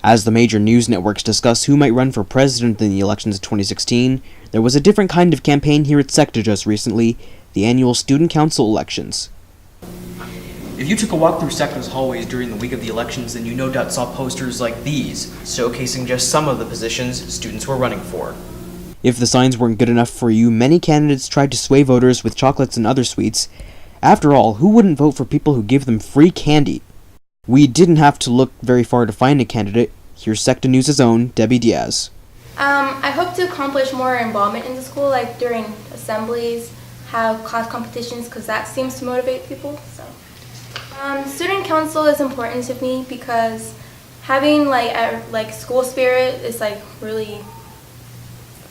As the major news networks discuss who might run for president in the elections of 2016, there was a different kind of campaign here at SECTA just recently, the annual Student Council elections. If you took a walk through SECTA's hallways during the week of the elections, then you no doubt saw posters like these, showcasing just some of the positions students were running for. If the signs weren't good enough for you, many candidates tried to sway voters with chocolates and other sweets. After all, who wouldn't vote for people who give them free candy? We didn't have to look very far to find a candidate. Here's SECTA News' own Debbie Diaz. I hope to accomplish more involvement in the school, like during assemblies, have class competitions, because that seems to motivate people. Student council is important to me because having like school spirit is like really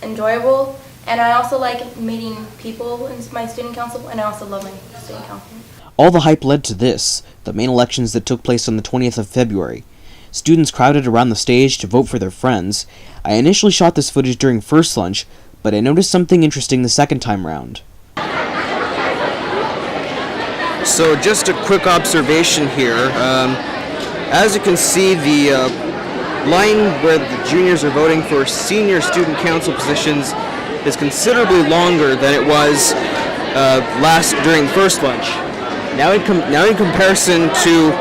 enjoyable, and I also like meeting people in my student council, and I also love my student council. All the hype led to this, the main elections that took place on the 20th of February. Students crowded around the stage to vote for their friends. I initially shot this footage during first lunch, but I noticed something interesting the second time round. So just a quick observation here. As you can see, the line where the juniors are voting for senior student council positions is considerably longer than it was during first lunch. Now in comparison to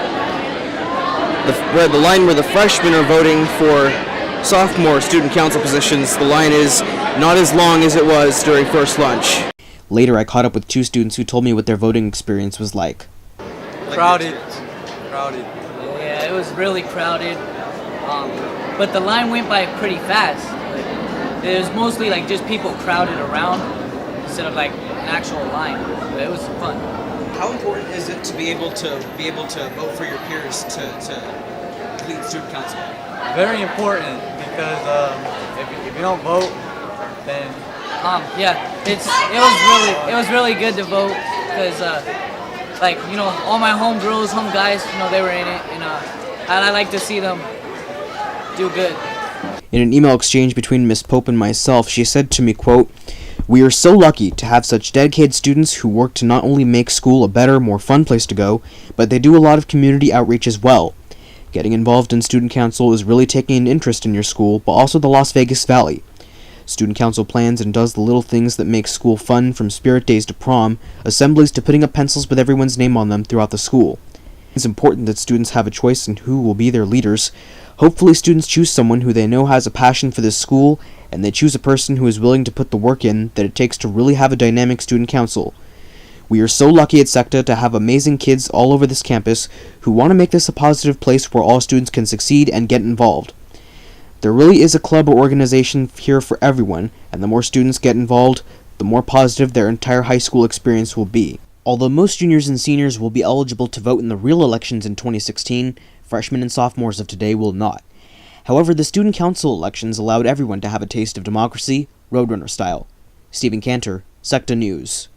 the line where the freshmen are voting for sophomore student council positions, the line is not as long as it was during first lunch. Later, I caught up with two students who told me what their voting experience was like. Crowded. Yeah, it was really crowded. But the line went by pretty fast. It was mostly like just people crowded around instead of like an actual line. But it was fun. How important is it to be able to vote for your peers to lead student council? Very important because if you don't vote, then it was really good to vote because all my homegirls, home guys, they were in it, and I like to see them do good. In an email exchange between Miss Pope and myself, she said to me, quote, "We are so lucky to have such dedicated students who work to not only make school a better, more fun place to go, but they do a lot of community outreach as well. Getting involved in student council is really taking an interest in your school, but also the Las Vegas Valley. Student council plans and does the little things that make school fun, from spirit days to prom, assemblies to putting up pencils with everyone's name on them throughout the school. It's important that students have a choice in who will be their leaders. Hopefully students choose someone who they know has a passion for this school, and they choose a person who is willing to put the work in that it takes to really have a dynamic student council. We are so lucky at SECTA to have amazing kids all over this campus who want to make this a positive place where all students can succeed and get involved. There really is a club or organization here for everyone, and the more students get involved, the more positive their entire high school experience will be. Although most juniors and seniors will be eligible to vote in the real elections in 2016, freshmen and sophomores of today will not. However, the student council elections allowed everyone to have a taste of democracy, Roadrunner style. Stephen Cantor, SECTA News.